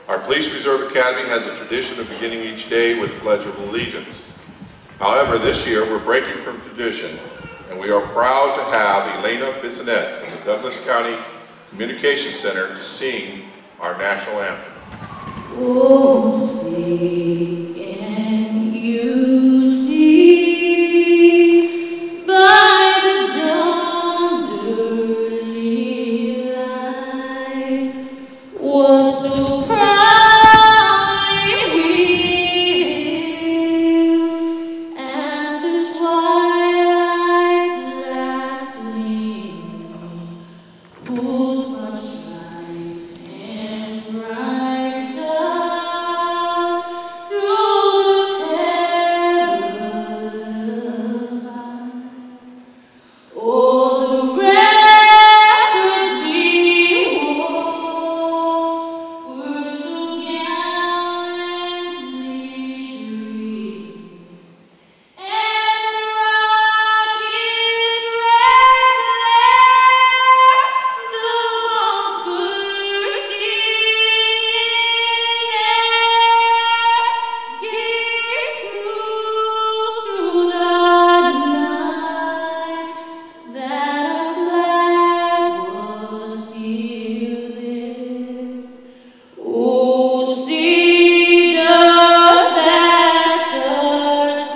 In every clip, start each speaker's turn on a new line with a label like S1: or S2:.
S1: Our Police Reserve Academy has a tradition of beginning each day with the Pledge of Allegiance. However, this year we're breaking from tradition, and we are proud to have Elena Bissonette from the Douglas County Communication Center to sing our national anthem.
S2: Oh, say, can you see by the dawn's early light what so proudly we hailed, and the twilight's last gleam, whose much light and bright sun through the perilous fight. Oh, the ramparts we walked were so gallantly serene, and the rocket's red glare, the bombs bursting in air, gave proof through the night that our flag was still there. Oh, see, does that star-spangled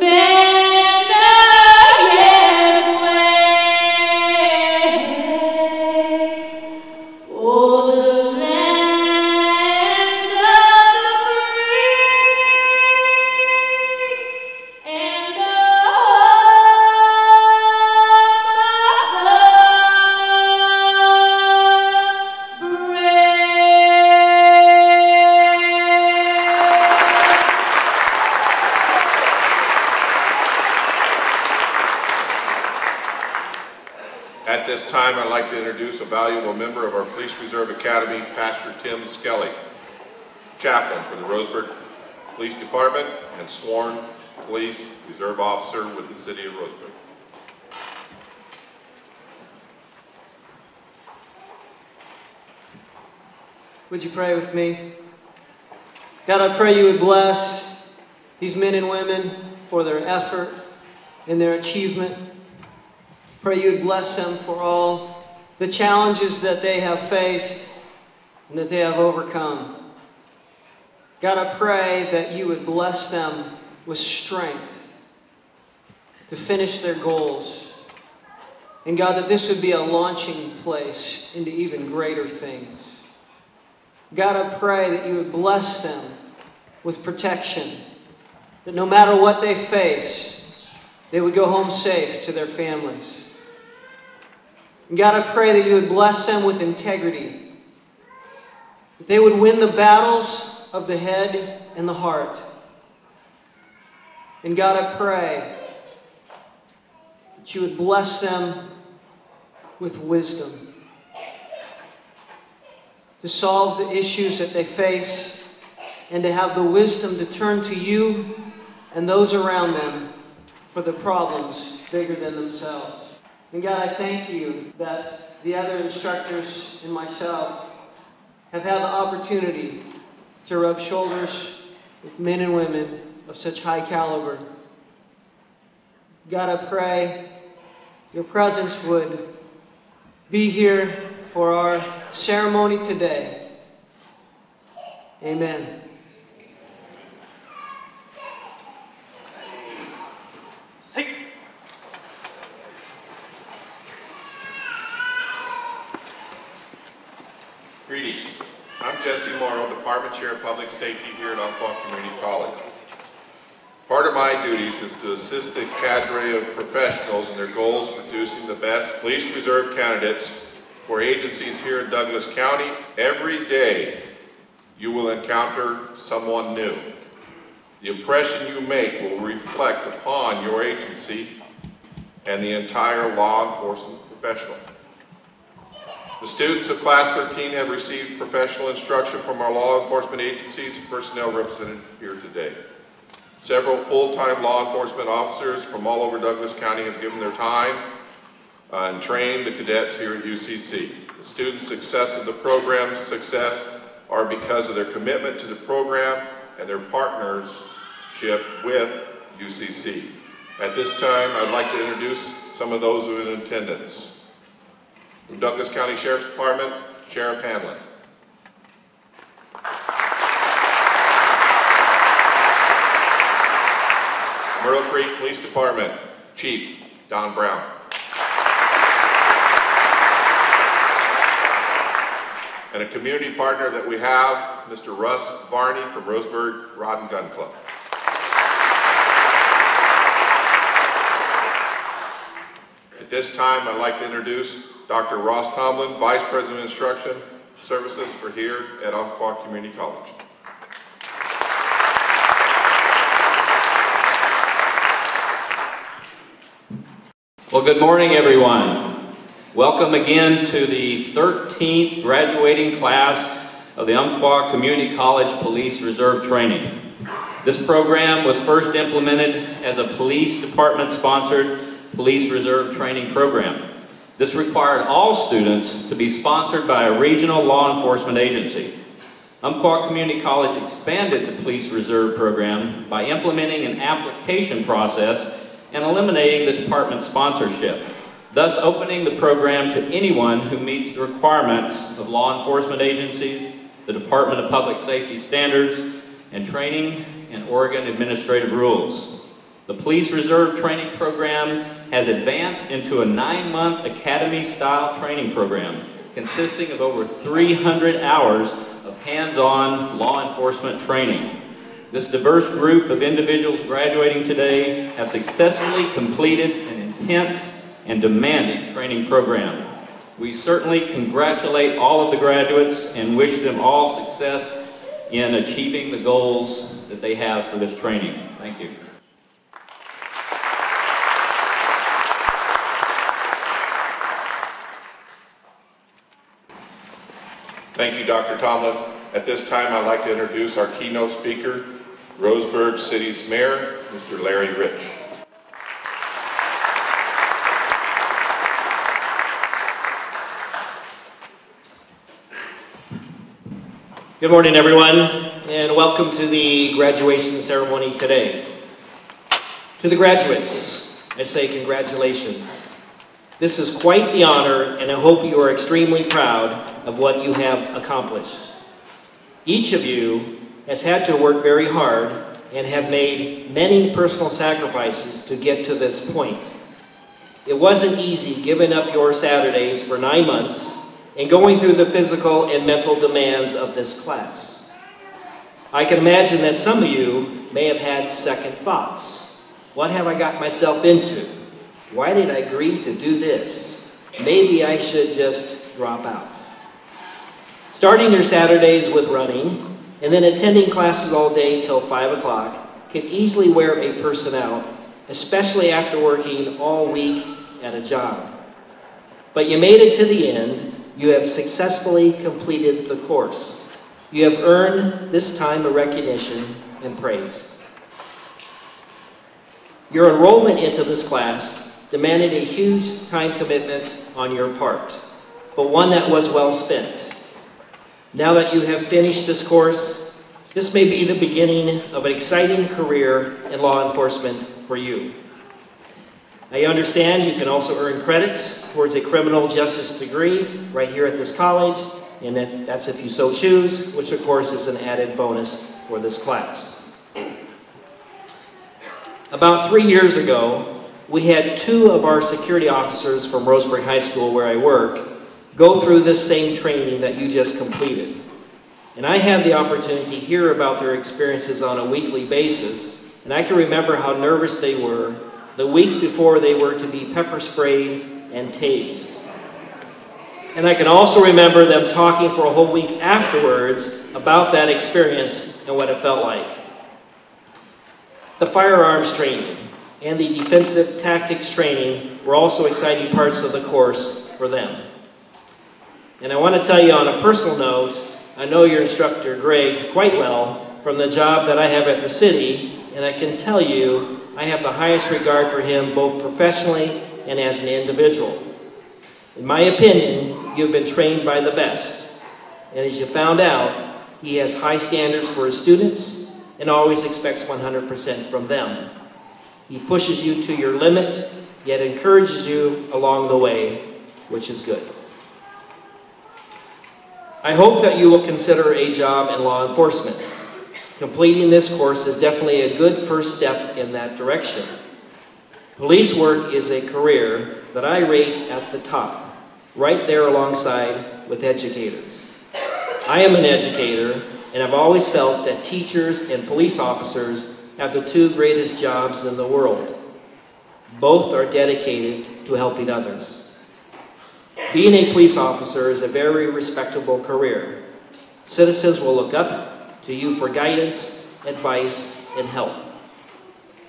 S2: banner yet wave? Oh, the land of the free and of the
S1: At this time, I'd like to introduce a valuable member of our Police Reserve Academy, Pastor Tim Skelly, chaplain for the Roseburg Police Department and sworn police reserve officer with the city of Roseburg.
S3: Would you pray with me? God, I pray you would bless these men and women for their effort and their achievement. Pray you would bless them for all the challenges that they have faced and that they have overcome. God, I pray that you would bless them with strength to finish their goals. And God, that this would be a launching place into even greater things. God, I pray that you would bless them with protection, that no matter what they face, they would go home safe to their families. And God, I pray that you would bless them with integrity, that they would win the battles of the head and the heart. And God, I pray that you would bless them with wisdom to solve the issues that they face and to have the wisdom to turn to you and those around them for the problems bigger than themselves. And God, I thank you that the other instructors and myself have had the opportunity to rub shoulders with men and women of such high caliber. God, I pray your presence would be here for our ceremony today. Amen.
S1: Greetings. I'm Myrtle, Department Chair of Public Safety here at Umpqua Community College. Part of my duties is to assist the cadre of professionals in their goals of producing the best police reserve candidates for agencies here in Douglas County. Every day you will encounter someone new. The impression you make will reflect upon your agency and the entire law enforcement professional. The students of Class 13 have received professional instruction from our law enforcement agencies and personnel represented here today. Several full-time law enforcement officers from all over Douglas County have given their time and trained the cadets here at UCC. The students' success of the program's success are because of their commitment to the program and their partnership with UCC. At this time, I'd like to introduce some of those who are in attendance. From Douglas County Sheriff's Department, Sheriff Hanlon. Myrtle Creek Police Department, Chief Don Brown. And a community partner that we have, Mr. Russ Varney from Roseburg Rod and Gun Club. At this time, I'd like to introduce Dr. Ross Tomlin, Vice President of Instruction Services for here at Umpqua Community College.
S4: Well, good morning, everyone. Welcome again to the 13th graduating class of the Umpqua Community College Police Reserve Training. This program was first implemented as a police department-sponsored police reserve training program. This required all students to be sponsored by a regional law enforcement agency. Umpqua Community College expanded the police reserve program by implementing an application process and eliminating the department sponsorship, thus opening the program to anyone who meets the requirements of law enforcement agencies, the Department of Public Safety standards, and training and Oregon administrative rules. The Police Reserve Training Program has advanced into a 9-month academy-style training program consisting of over 300 hours of hands-on law enforcement training. This diverse group of individuals graduating today have successfully completed an intense and demanding training program. We certainly congratulate all of the graduates and wish them all success in achieving the goals that they have for this training. Thank you.
S1: Thank you, Dr. Tomlin. At this time, I'd like to introduce our keynote speaker, Roseburg City's Mayor, Mr. Larry Rich.
S5: Good morning, everyone, and welcome to the graduation ceremony today. To the graduates, I say congratulations. This is quite the honor, and I hope you are extremely proud of what you have accomplished. Each of you has had to work very hard and have made many personal sacrifices to get to this point. It wasn't easy giving up your Saturdays for 9 months and going through the physical and mental demands of this class. I can imagine that some of you may have had second thoughts. What have I got myself into? Why did I agree to do this? Maybe I should just drop out. Starting your Saturdays with running and then attending classes all day till 5 o'clock can easily wear a person out, especially after working all week at a job. But you made it to the end. You have successfully completed the course. You have earned this time of recognition and praise. Your enrollment into this class demanded a huge time commitment on your part, but one that was well spent. Now that you have finished this course, this may be the beginning of an exciting career in law enforcement for you. I understand you can also earn credits towards a criminal justice degree right here at this college, and that's if you so choose, which of course is an added bonus for this class. About 3 years ago, we had 2 of our security officers from Roseburg High School, where I work, go through this same training that you just completed. And I had the opportunity to hear about their experiences on a weekly basis, and I can remember how nervous they were the week before they were to be pepper sprayed and tased. And I can also remember them talking for a whole week afterwards about that experience and what it felt like. The firearms training and the defensive tactics training were also exciting parts of the course for them. And I want to tell you on a personal note, I know your instructor, Greg, quite well from the job that I have at the city, and I can tell you I have the highest regard for him both professionally and as an individual. In my opinion, you've been trained by the best. And as you found out, he has high standards for his students and always expects 100% from them. He pushes you to your limit, yet encourages you along the way, which is good. I hope that you will consider a job in law enforcement. Completing this course is definitely a good first step in that direction. Police work is a career that I rate at the top, right there alongside with educators. I am an educator, and I've always felt that teachers and police officers have the two greatest jobs in the world. Both are dedicated to helping others. Being a police officer is a very respectable career. Citizens will look up to you for guidance, advice, and help.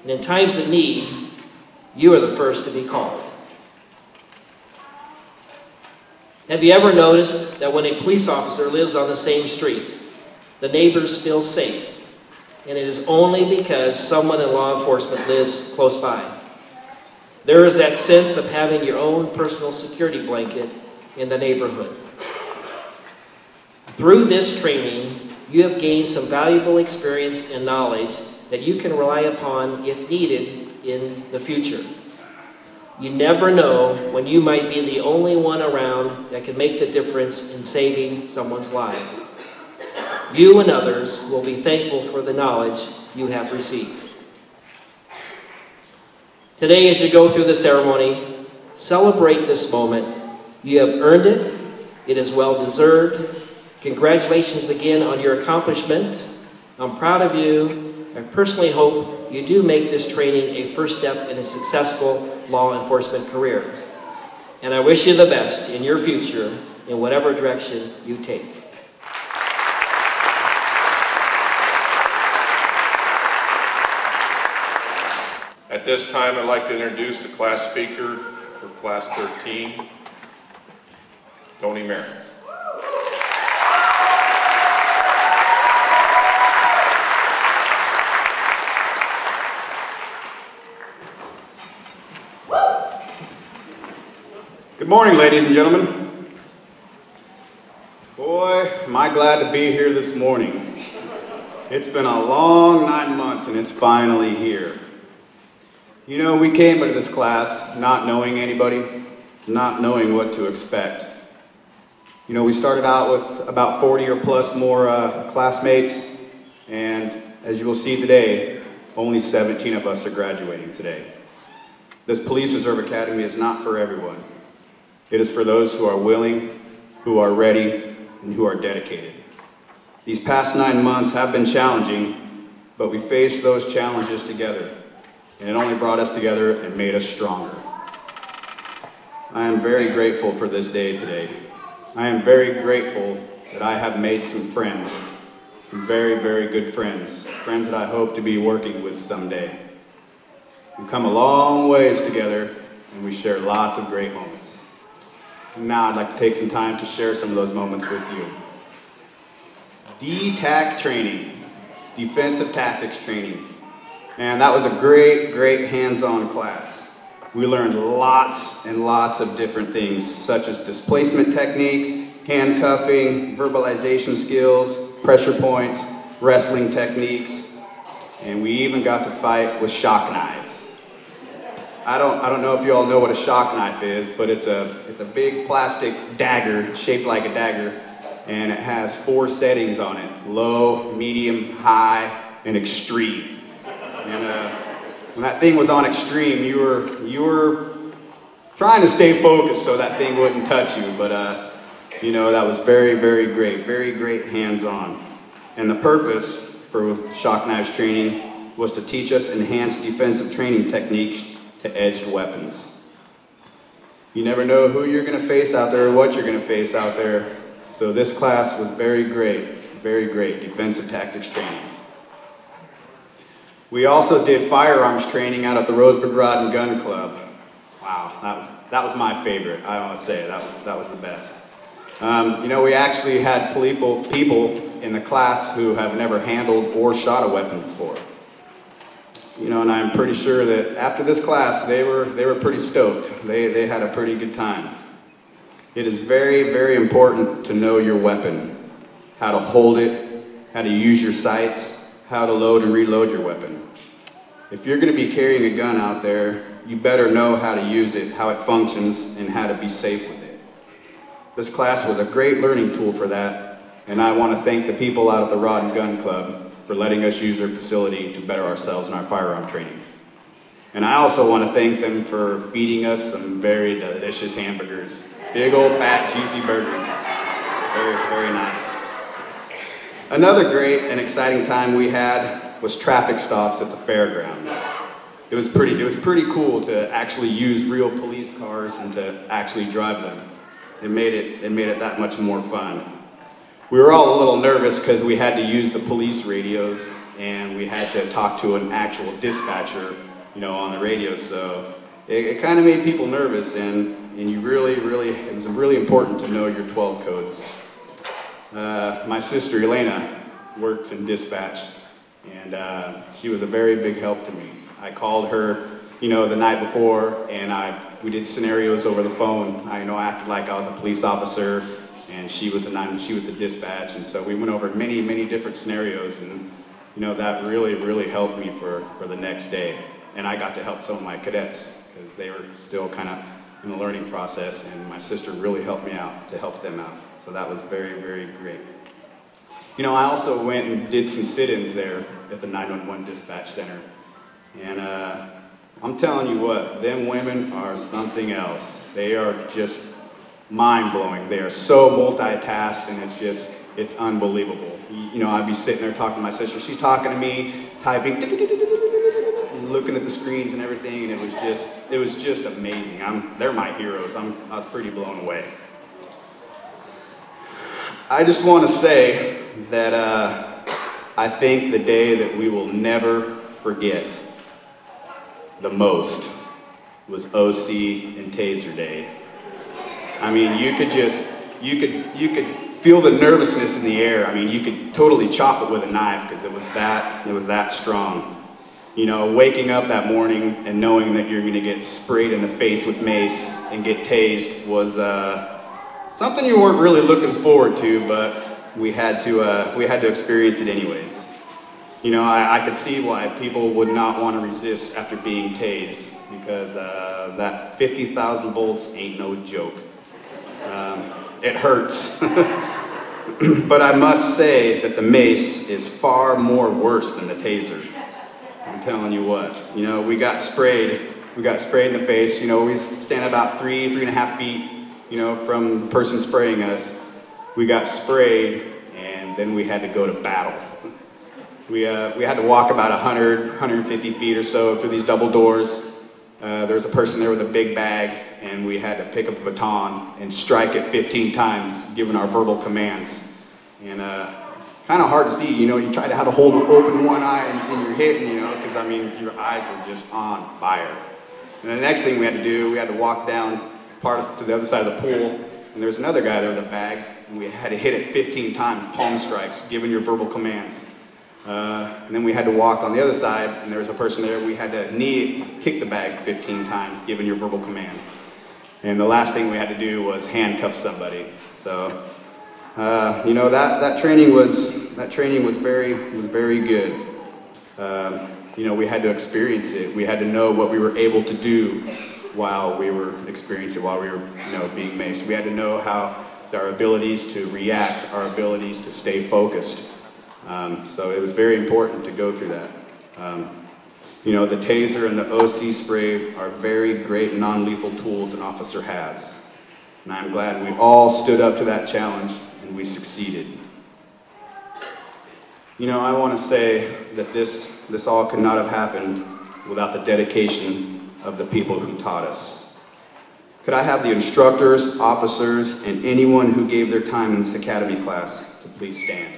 S5: And in times of need, you are the first to be called. Have you ever noticed that when a police officer lives on the same street, the neighbors feel safe? And it is only because someone in law enforcement lives close by. There is that sense of having your own personal security blanket in the neighborhood. Through this training, you have gained some valuable experience and knowledge that you can rely upon if needed in the future. You never know when you might be the only one around that can make the difference in saving someone's life. You and others will be thankful for the knowledge you have received. Today, as you go through the ceremony, celebrate this moment. You have earned it. It is well deserved. Congratulations again on your accomplishment. I'm proud of you. I personally hope you do make this training a first step in a successful law enforcement career. And I wish you the best in your future in whatever direction you take.
S1: At this time, I'd like to introduce the class speaker for Class 13, Tony Merritt.
S6: Good morning, ladies and gentlemen. Boy, am I glad to be here this morning. It's been a long 9 months and it's finally here. You know, we came into this class not knowing anybody, not knowing what to expect. You know, we started out with about 40 or plus more classmates, and as you will see today, only 17 of us are graduating today. This Police Reserve Academy is not for everyone. It is for those who are willing, who are ready, and who are dedicated. These past 9 months have been challenging, but we faced those challenges together, and it only brought us together and made us stronger. I am very grateful for this day today. I am very grateful that I have made some friends, some very, very good friends, friends that I hope to be working with someday. We've come a long ways together, and we share lots of great moments. And now I'd like to take some time to share some of those moments with you. DTAC training, defensive tactics training. And that was a great, great hands-on class. We learned lots and lots of different things, such as displacement techniques, handcuffing, verbalization skills, pressure points, wrestling techniques, and we even got to fight with shock knives. I don't know if you all know what a shock knife is, but it's a big plastic dagger shaped like a dagger, and it has 4 settings on it: low, medium, high, and extreme. And when that thing was on extreme, you were trying to stay focused so that thing wouldn't touch you. But you know, that was very, very great hands-on. And the purpose for shock knives training was to teach us enhanced defensive training techniques to edged weapons. You never know who you're going to face out there or what you're going to face out there. So this class was very great defensive tactics training. We also did firearms training out at the Roseburg Rod and Gun Club. Wow, that was my favorite. I want to say that was the best. You know, we actually had people in the class who have never handled or shot a weapon before. You know, and I'm pretty sure that after this class, they were pretty stoked. They had a pretty good time. It is very, very important to know your weapon, how to hold it, how to use your sights, how to load and reload your weapon. If you're going to be carrying a gun out there, you better know how to use it, how it functions, and how to be safe with it. This class was a great learning tool for that, and I want to thank the people out at the Rod and Gun Club for letting us use their facility to better ourselves in our firearm training. And I also want to thank them for feeding us some very delicious hamburgers. Big old fat juicy burgers. Very, very nice. Another great and exciting time we had was traffic stops at the fairgrounds. It was pretty cool to actually use real police cars and to actually drive them. It made it that much more fun. We were all a little nervous because we had to use the police radios and we had to talk to an actual dispatcher, you know, on the radio. So it kind of made people nervous, and you really, it was really important to know your 12 codes. My sister Elena works in dispatch, and she was a very big help to me. I called her, you know, the night before, and we did scenarios over the phone. I acted like I was a police officer, and she was a dispatch, and so we went over many different scenarios, and you know, that really helped me for the next day. And I got to help some of my cadets because they were still kind of in the learning process, and my sister really helped me out to help them out. So that was very great. You know, I also went and did some sit-ins there at the 911 dispatch center. And I'm telling you what, them women are something else. They are just mind-blowing. They are so multitasked, and it's unbelievable. You know, I'd be sitting there talking to my sister. She's talking to me, typing, looking at the screens and everything, and it was just amazing. They're my heroes. I was pretty blown away. I just want to say that I think the day that we will never forget the most was OC and Taser Day. I mean, you could feel the nervousness in the air. I mean, you could totally chop it with a knife because it was that strong. You know, waking up that morning and knowing that you're going to get sprayed in the face with mace and get tased was something you weren't really looking forward to, but we had to experience it anyways. You know, I could see why people would not want to resist after being tased, because that 50,000 volts ain't no joke. It hurts. But I must say that the mace is far more worse than the taser. I'm telling you what. You know, we got sprayed in the face. You know, we stand about 3.5 feet, you know, from the person spraying us. We got sprayed, and then we had to go to battle. We had to walk about 150 feet or so through these double doors. There was a person there with a big bag, and we had to pick up a baton and strike it 15 times, given our verbal commands. And kind of hard to see, you know, you try to hold open one eye and you're hitting, you know, because I mean, your eyes were just on fire. And the next thing we had to do, we had to walk down to the other side of the pool, and there's another guy there with a bag, and we had to hit it 15 times, palm strikes, given your verbal commands. And then we had to walk on the other side, and there was a person there, we had to kick the bag 15 times, given your verbal commands. And the last thing we had to do was handcuff somebody. So, you know, that training was very good. You know, we had to experience it. We had to know what we were able to do while we were experiencing it, while we were, you know, being maced. We had to know how our abilities to react, our abilities to stay focused. So it was very important to go through that. You know, the taser and the OC spray are very great non-lethal tools an officer has. And I'm glad we all stood up to that challenge and we succeeded. You know, I want to say that this all could not have happened without the dedication of the people who taught us. Could I have the instructors, officers, and anyone who gave their time in this academy class to please stand?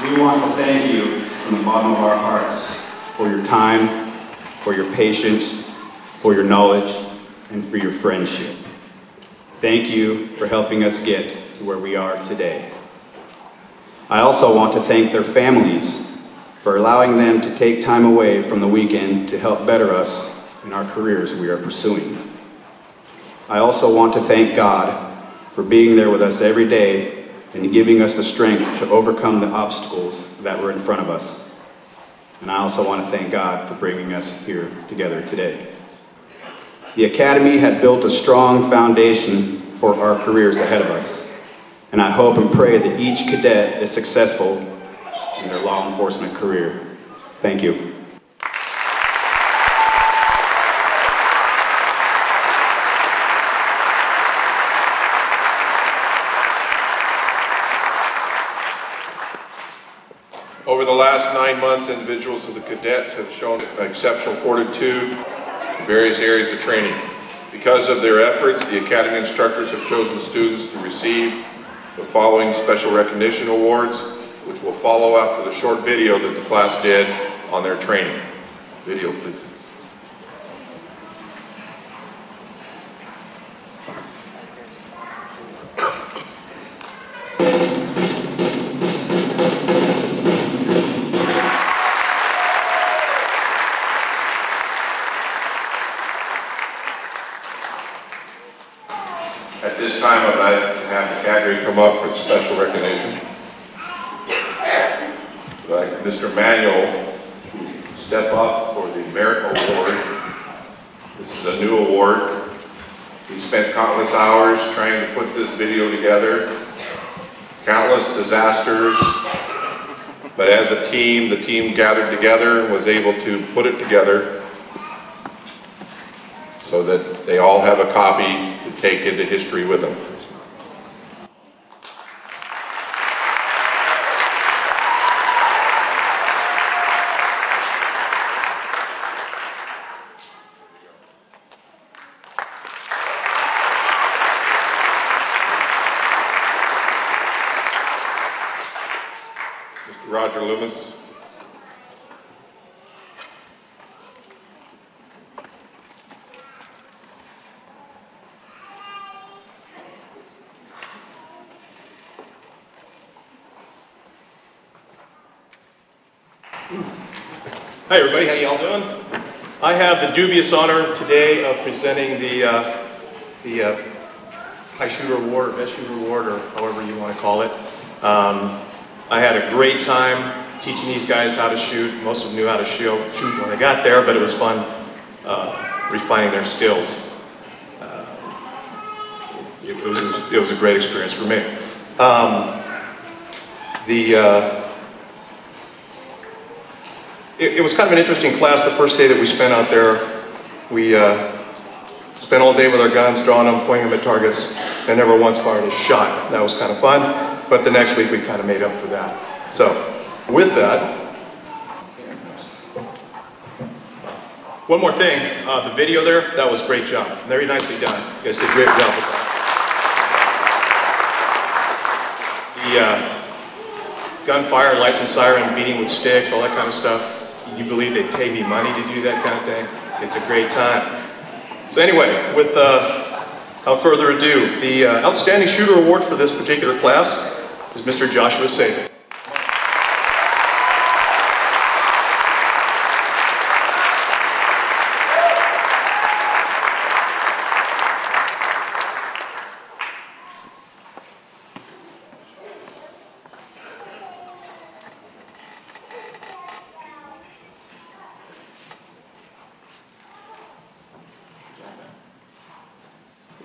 S6: We want to thank you from the bottom of our hearts for your time, for your patience, for your knowledge, and for your friendship. Thank you for helping us get to where we are today. I also want to thank their families for allowing them to take time away from the weekend to help better us in our careers we are pursuing. I also want to thank God for being there with us every day and giving us the strength to overcome the obstacles that were in front of us. And I also want to thank God for bringing us here together today. The Academy had built a strong foundation for our careers ahead of us, and I hope and pray that each cadet is successful in their law enforcement career. Thank you.
S1: Over the last 9 months, individuals of the cadets have shown exceptional fortitude in various areas of training. Because of their efforts, the Academy instructors have chosen students to receive the following special recognition awards, which will follow after the short video that the class did on their training. Video, please. At this time, I'd like to have the cadre come up for special recognition. I'd like Mr. Manuel to step up for the Merit Award. This is a new award. He spent countless hours trying to put this video together, countless disasters, but as a team, the team gathered together and was able to put it together so that they all have a copy to take into history with them. Mr. Roger Loomis.
S7: Hi everybody, how y'all doing? I have the dubious honor today of presenting the High Shooter Award, or Best Shooter Award, or however you want to call it. I had a great time teaching these guys how to shoot. Most of them knew how to shoot when I got there, but it was fun refining their skills. It was a great experience for me. It was kind of an interesting class the first day that we spent out there. We spent all day with our guns, drawing them, pointing them at targets, and never once fired a shot. That was kind of fun, but the next week we kind of made up for that. So, with that, one more thing, the video there, that was a great job. Very nicely done. You guys did a great job with that. The gunfire, lights and siren, beating with sticks, all that kind of stuff. You believe they pay me money to do that kind of thing? It's a great time. So anyway, without further ado, the Outstanding Shooter Award for this particular class is Mr. Joshua Saban.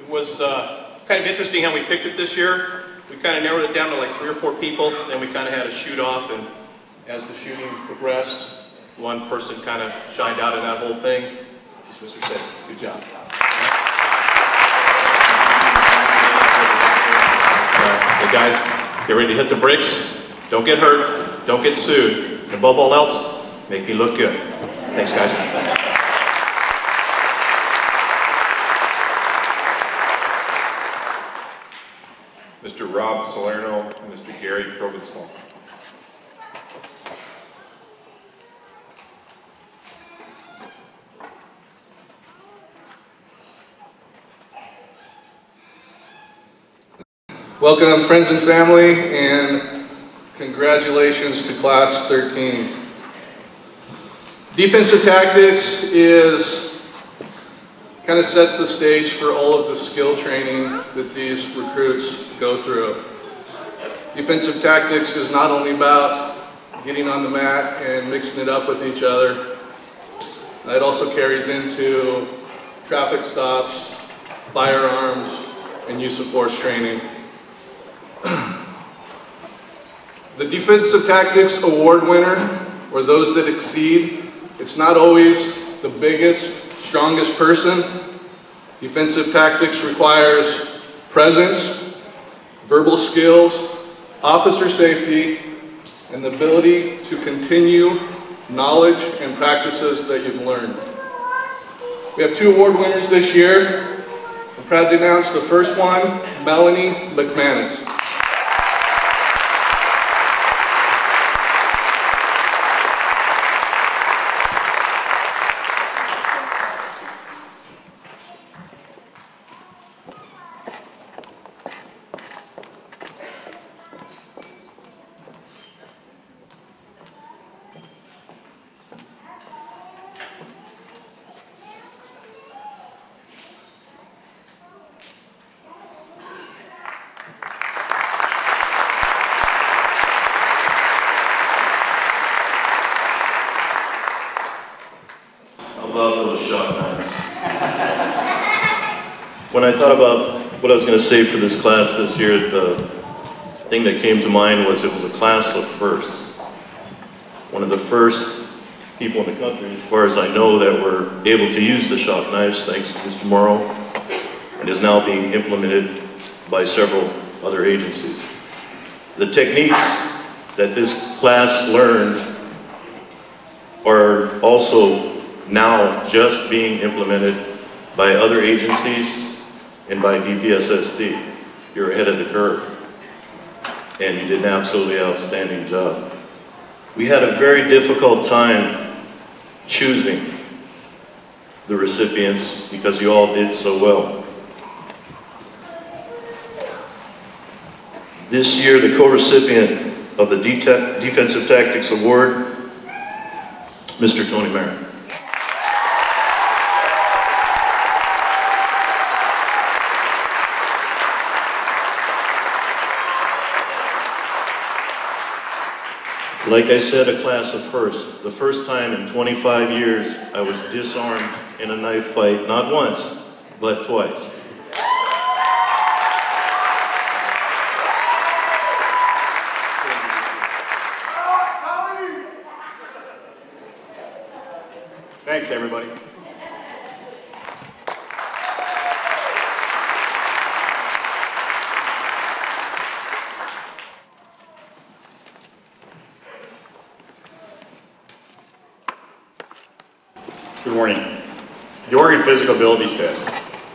S7: It was kind of interesting how we picked it this year. We kind of narrowed it down to like 3 or 4 people, then we kind of had a shoot off, and as the shooting progressed, one person kind of shined out in that whole thing. As Mr. said, good job. The guys, get ready to hit the bricks. Don't get hurt, don't get sued, and above all else, make me look good. Thanks, guys.
S1: Mr. Rob Salerno and Mr. Gary Provençal.
S8: Welcome, friends and family, and congratulations to Class 13. Defensive tactics kind of sets the stage for all of the skill training that these recruits go through. Defensive tactics is not only about getting on the mat and mixing it up with each other. It also carries into traffic stops, firearms, and use of force training. The Defensive Tactics Award winner, or those that exceed, it's not always the biggest, strongest person. Defensive tactics requires presence, verbal skills, officer safety, and the ability to continue knowledge and practices that you've learned. We have 2 award winners this year. I'm proud to announce the first one, Melanie McManus.
S7: When I thought about what I was going to say for this class this year, the thing that came to mind was it was a class of firsts. One of the first people in the country, as far as I know, that were able to use the shock knives, thanks to Mr. Morrow, and is now being implemented by several other agencies. The techniques that this class learned are also now just being implemented by other agencies and by DPSSD. You're ahead of the curve, and you did an absolutely outstanding job. We had a very difficult time choosing the recipients because you all did so well. This year, the co-recipient of the Defensive Tactics Award, Mr. Tony Merritt. Like I said, a class of firsts. The first time in 25 years I was disarmed in a knife fight, not once, but twice.
S6: Thanks, everybody.
S9: Good morning. The Oregon Physical Abilities Test,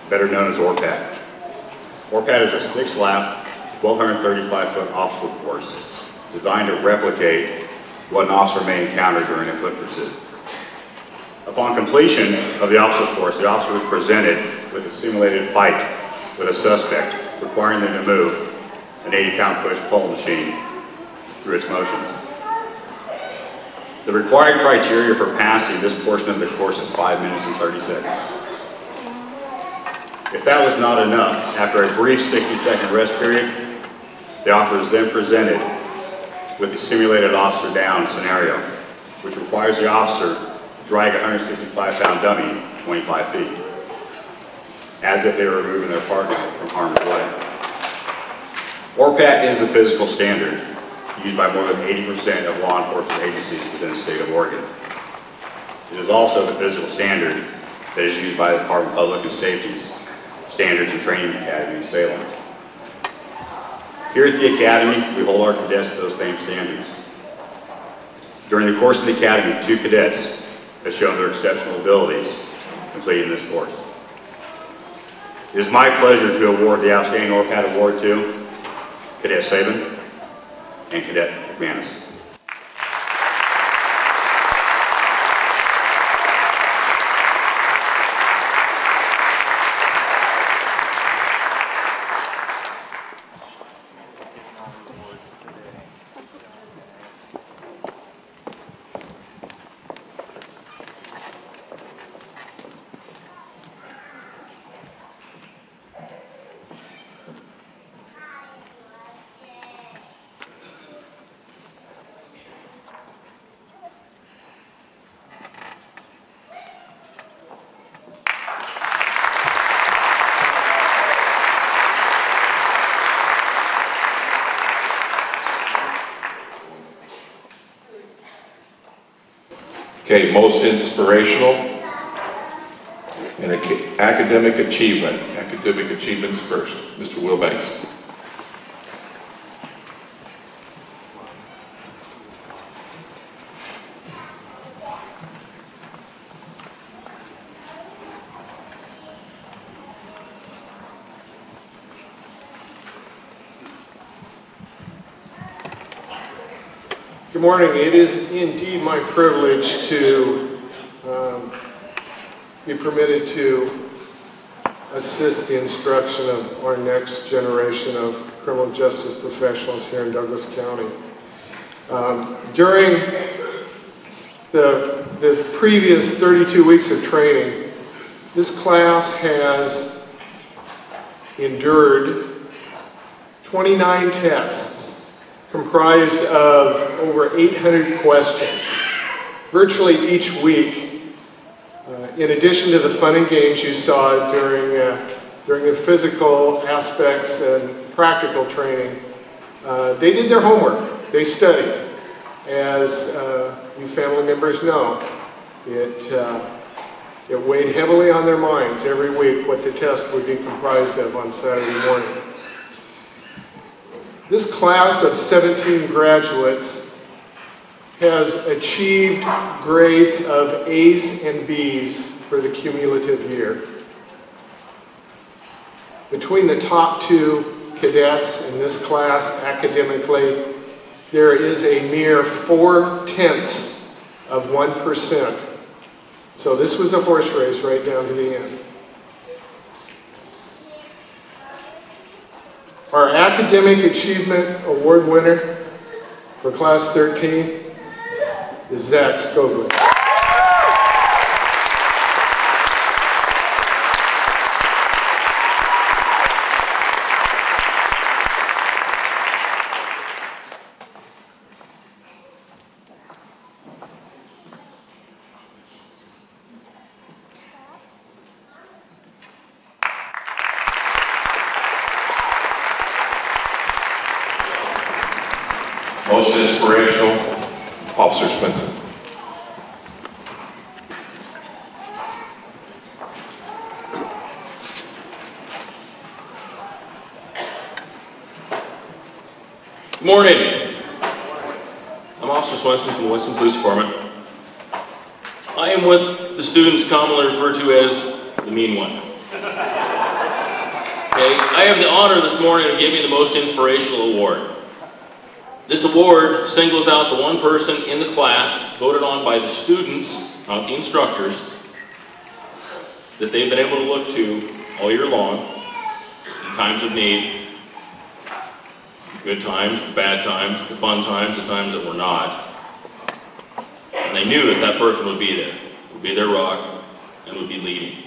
S9: better known as ORPAT. ORPAT is a 6-lap, 1,235-foot obstacle course designed to replicate what an officer may encounter during a foot pursuit. Upon completion of the obstacle course, the officer was presented with a simulated fight with a suspect, requiring them to move an 80-pound push-pull machine through its motions. The required criteria for passing this portion of the course is 5 minutes and 30 seconds. If that was not enough, after a brief 60-second rest period, the officer is then presented with the simulated officer down scenario, which requires the officer to drag a 165-pound dummy 25 feet, as if they were removing their partner from harm's way. ORPAT is the physical standard used by more than 80% of law enforcement agencies within the state of Oregon. It is also the physical standard that is used by the Department of Public and Safety's Standards and Training Academy in Salem. Here at the Academy, we hold our cadets to those same standards. During the course of the Academy, 2 cadets have shown their exceptional abilities completing this course. It is my pleasure to award the Outstanding ORPAT Award to Cadet Saban and Cadet McManus.
S1: Okay, most inspirational and academic achievement. Academic achievements first. Mr. Will Banks.
S10: Good morning. It is indeed my privilege to be permitted to assist the instruction of our next generation of criminal justice professionals here in Douglas County. During the previous 32 weeks of training, this class has endured 29 tests comprised of over 800 questions, virtually each week. In addition to the fun and games you saw during the physical aspects and practical training, they did their homework. They studied. As you family members know, it weighed heavily on their minds every week what the test would be comprised of on Saturday morning. This class of 17 graduates has achieved grades of A's and B's for the cumulative year. Between the top two cadets in this class academically, there is a mere 0.4%. So this was a horse race right down to the end. Our Academic Achievement Award winner for Class 13 is Zach Scogli.
S1: Most inspirational, Officer Swenson.
S4: Good morning. I'm Officer Swenson from the Winston Police Department. I am what the students commonly refer to as the mean one. Okay, I have the honor this morning of giving the Most Inspirational Award. This award singles out the one person in the class voted on by the students, not the instructors, that they've been able to look to all year long in times of need. Good times, the bad times, the fun times, the times that were not. And they knew that that person would be there, would be their rock, and would be leading.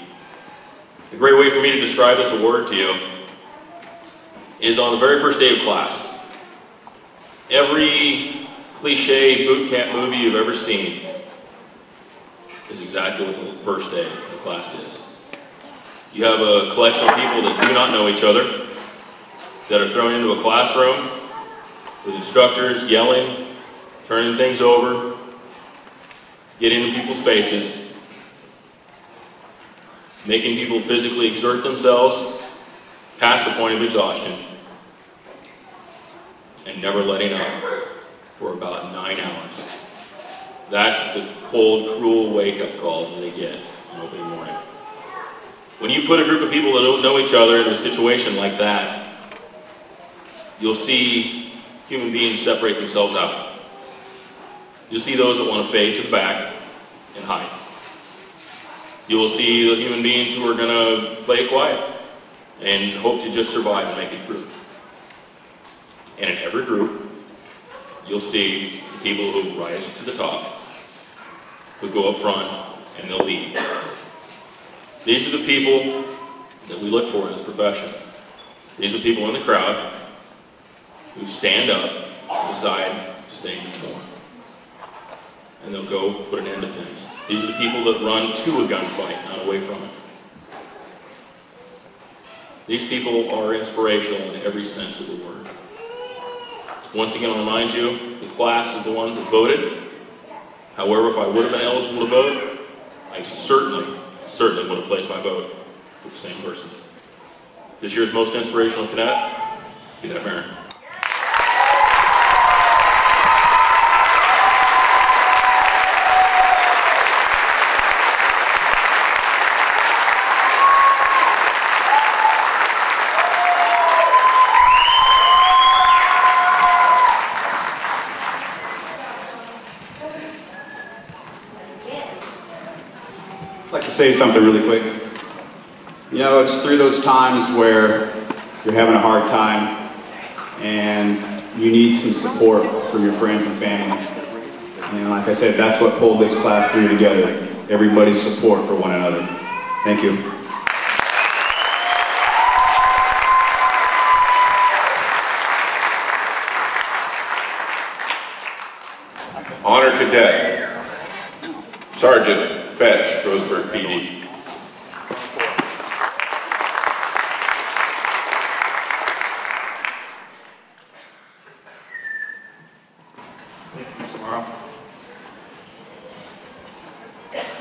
S4: A great way for me to describe this award to you is on the very first day of class. Every cliche boot camp movie you've ever seen is exactly what the first day of class is. You have a collection of people that do not know each other, that are thrown into a classroom with instructors yelling, turning things over, getting in people's faces, making people physically exert themselves past the point of exhaustion, and never letting up for about 9 hours. That's the cold, cruel wake-up call that they get on opening morning. When you put a group of people that don't know each other in a situation like that, you'll see human beings separate themselves out. You'll see those that want to fade to the back and hide. You will see the human beings who are going to play it quiet and hope to just survive and make it through. And in every group, you'll see the people who rise to the top, who go up front, and they'll lead. These are the people that we look for in this profession. These are people in the crowd who stand up and decide to say no more. And they'll go put an end to things. These are the people that run to a gunfight, not away from it. These people are inspirational in every sense of the word. Once again, I'll remind you, the class is the ones that voted.
S11: However, if I would have been eligible to vote, I certainly would have placed my vote with the same person. This year's most inspirational cadet, Cadet Myrtle.
S6: I'd like to say something really quick. You know, it's through those times where you're having a hard time and you need some support from your friends and family. And like I said, that's what pulled this class through together. Everybody's support for one another. Thank you.
S1: Honor Cadet, Sergeant Fetch, Roseburg PD.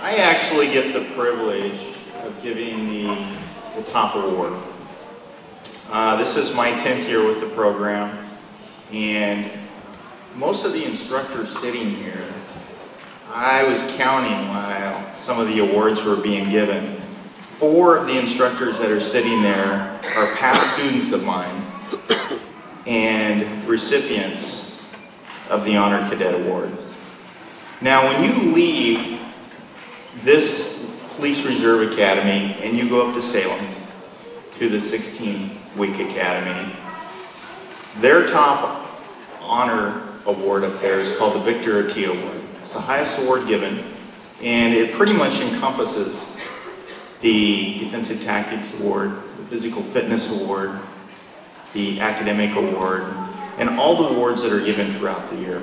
S12: I actually get the privilege of giving the top award. This is my 10th year with the program, and most of the instructors sitting here, I was counting while some of the awards were being given. 4 of the instructors that are sitting there are past students of mine and recipients of the Honor Cadet Award. Now, when you leave this Police Reserve Academy and you go up to Salem to the 16-week academy, their top honor award up there is called the Victor T Award. It's the highest award given, and it pretty much encompasses the Defensive Tactics Award, the Physical Fitness Award, the Academic Award, and all the awards that are given throughout the year.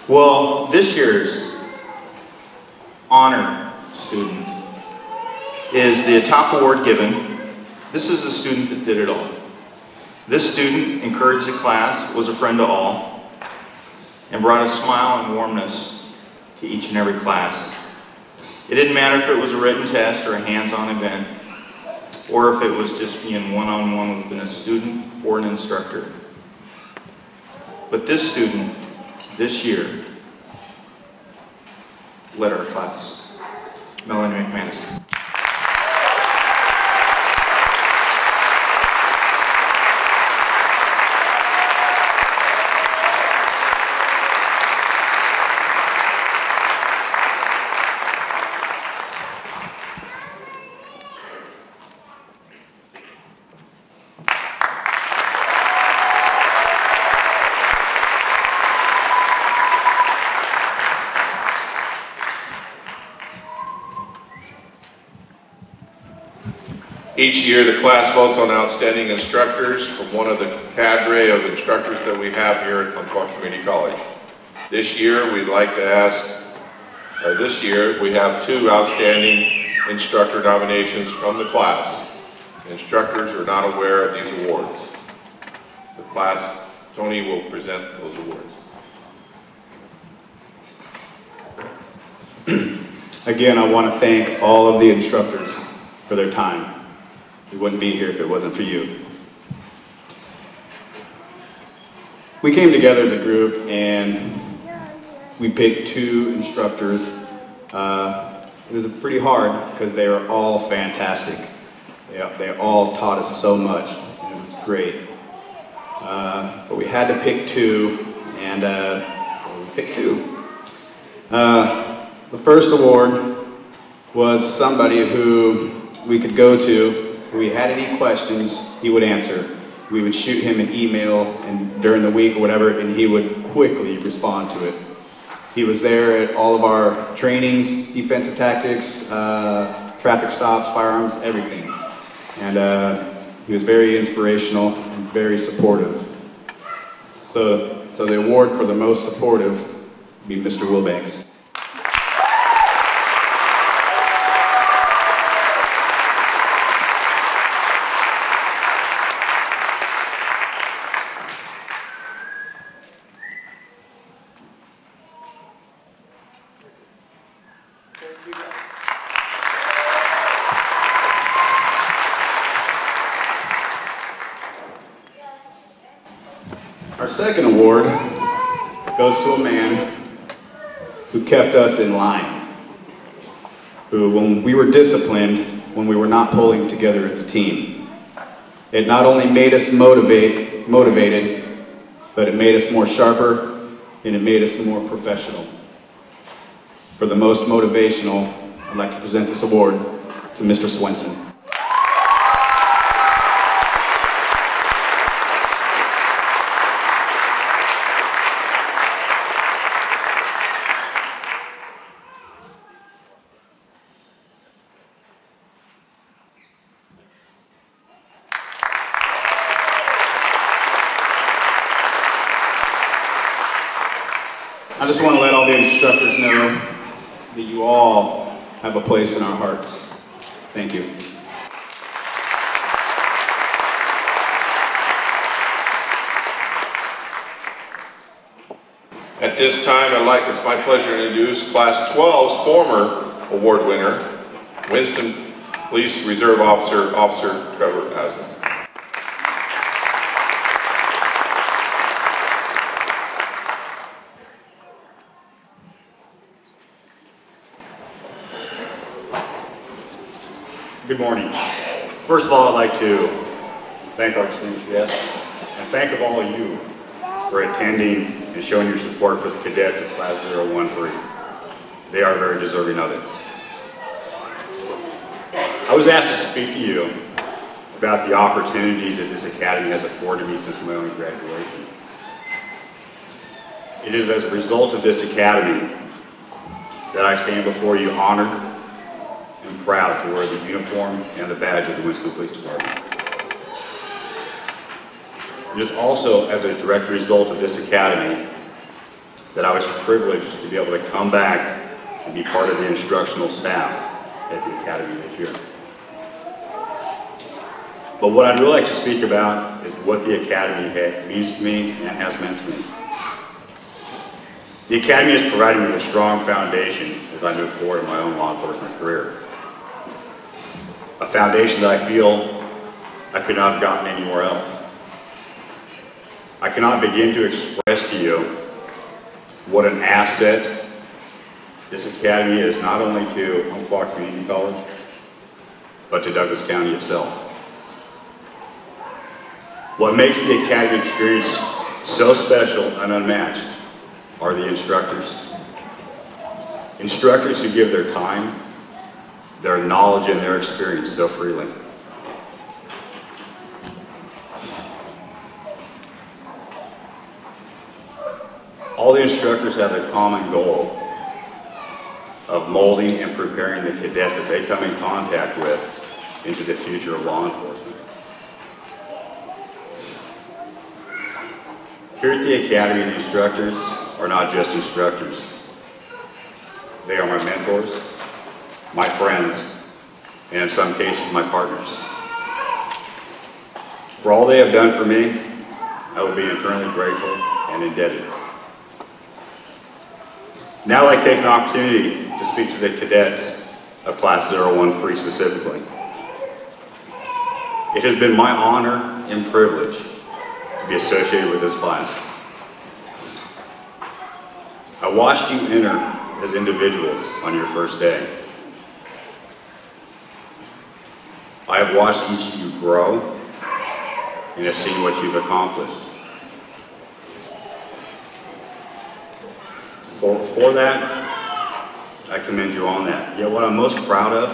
S12: Well, this year's honor student is the top award given. This is a student that did it all. This student encouraged the class, was a friend to all, and brought a smile and warmness to each and every class. It didn't matter if it was a written test or a hands-on event, or if it was just being one-on-one with a student or an instructor. But this student, this year, led our class. Melanie McManus.
S1: Each year, the class votes on outstanding instructors from one of the cadre of instructors that we have here at Umpqua Community College. This year, we'd like to ask, this year, we have 2 outstanding instructor nominations from the class. The instructors are not aware of these awards. The class, Tony will present those awards.
S6: Again, I want to thank all of the instructors for their time. We wouldn't be here if it wasn't for you. We came together as a group and we picked 2 instructors. It was pretty hard because they were all fantastic. They all taught us so much. It was great. But we had to pick 2, and so we picked 2. The first award was somebody who we could go to. If we had any questions, he would answer. We would shoot him an email and during the week or whatever, and he would quickly respond to it. He was there at all of our trainings, defensive tactics, traffic stops, firearms, everything. And he was very inspirational and very supportive. So the award for the most supportive would be Mr. Wilbanks. Our second award goes to a man who kept us in line, who, when we were disciplined, when we were not pulling together as a team, it not only made us motivated, but it made us more sharper, and it made us more professional. For the most motivational, I'd like to present this award to Mr. Swenson. I just want to let all the instructors know that you all have a place in our hearts. Thank you.
S1: At this time, it's my pleasure to introduce Class 12's former award winner, Winston Police Reserve Officer, Officer Trevor Aslan.
S9: Good morning. First of all, I'd like to thank our distinguished guests and thank all of you for attending and showing your support for the cadets of Class 013. They are very deserving of it. I was asked to speak to you about the opportunities that this academy has afforded me since my own graduation. It is as a result of this academy that I stand before you honored and proud to wear the uniform and the badge of the Winston Police Department. It is also as a direct result of this academy that I was privileged to be able to come back and be part of the instructional staff at the academy this year. But what I'd really like to speak about is what the academy means to me and has meant to me. The academy has provided me with a strong foundation as I move forward in my own law enforcement career. A foundation that I feel I could not have gotten anywhere else. I cannot begin to express to you what an asset this academy is, not only to Umpqua Community College, but to Douglas County itself. What makes the academy experience so special and unmatched are the instructors. Instructors who give their time, their knowledge, and their experience so freely. All the instructors have a common goal of molding and preparing the cadets that they come in contact with into the future of law enforcement. Here at the academy, the instructors are not just instructors. They are my mentors, my friends, and in some cases, my partners. For all they have done for me, I will be eternally grateful and indebted. Now I take an opportunity to speak to the cadets of Class 013 specifically. It has been my honor and privilege to be associated with this class. I watched you enter as individuals on your first day. I have watched each of you grow and have seen what you've accomplished. For that, I commend you on that. Yet what I'm most proud of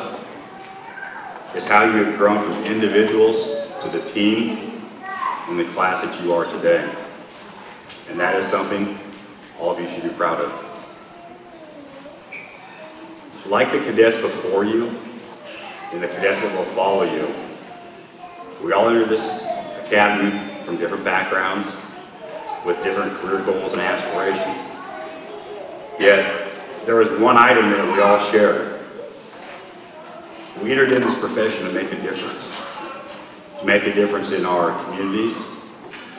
S9: is how you have grown from individuals to the team and the class that you are today. And that is something all of you should be proud of. Like the cadets before you and the cadets that will follow you, we all enter this academy from different backgrounds with different career goals and aspirations. Yet, there is one item that we all share. We entered in this profession to make a difference. To make a difference in our communities,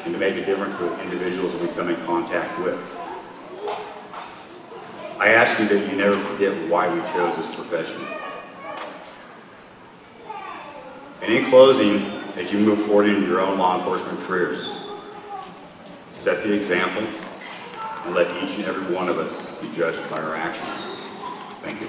S9: and to make a difference with individuals that we come in contact with. I ask you that you never forget why we chose this profession. And in closing, as you move forward in your own law enforcement careers, set the example, and let each and every one of us be judged by our actions. Thank you.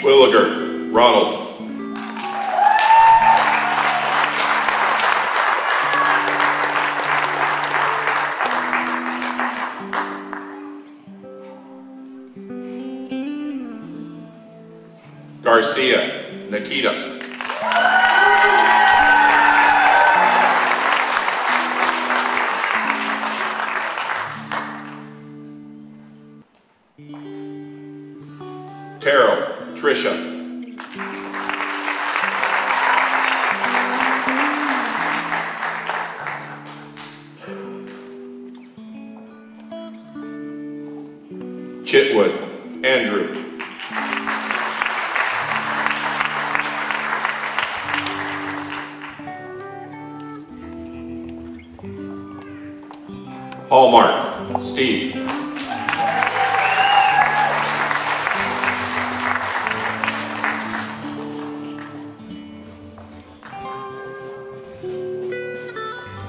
S1: Williger, Ronald. Garcia, Nikita. Terrell, Tricia. Chitwood, Andrew. Hallmark, Steve.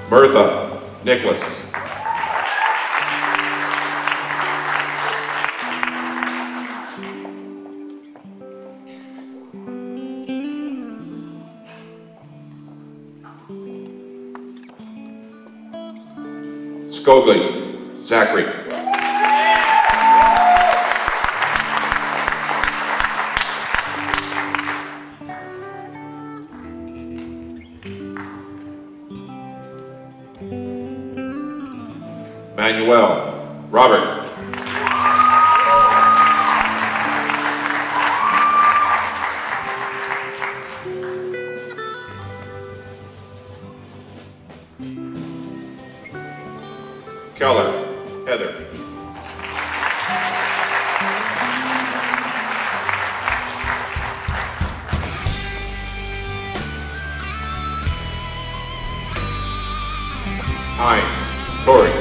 S1: Bertha, Nicholas. Scogli, Zachary. Manuel, Robert. Keller, Heather. Hines, Tori.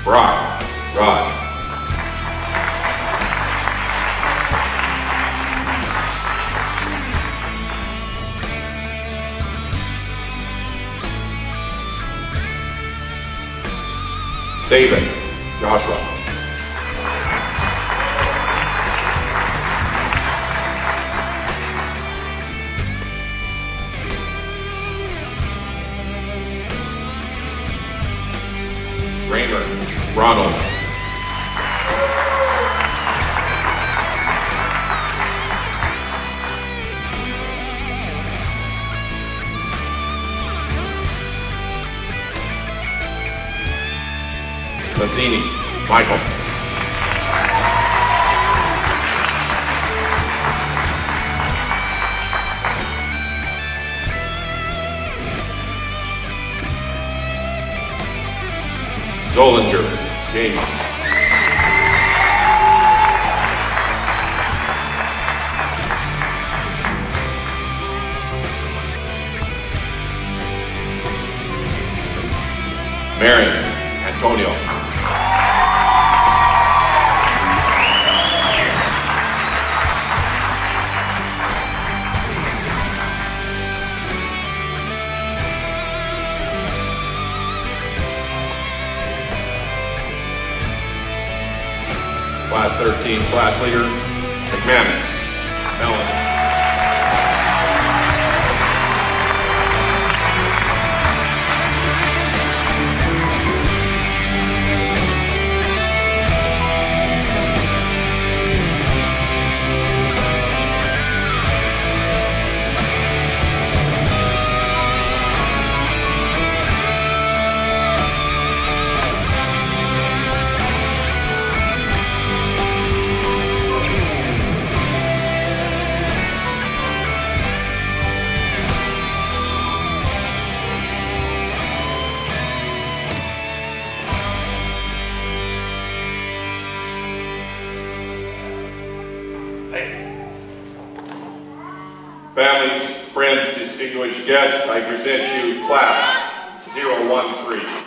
S1: Brock, Rod. Saban, Joshua. Raymer, Ronald. Mazzini, Michael. Zollinger, Jamie. Marion, Antonio. Class 13, class leader, McManus, Melanie. Families, friends, distinguished guests, I present you Class 013.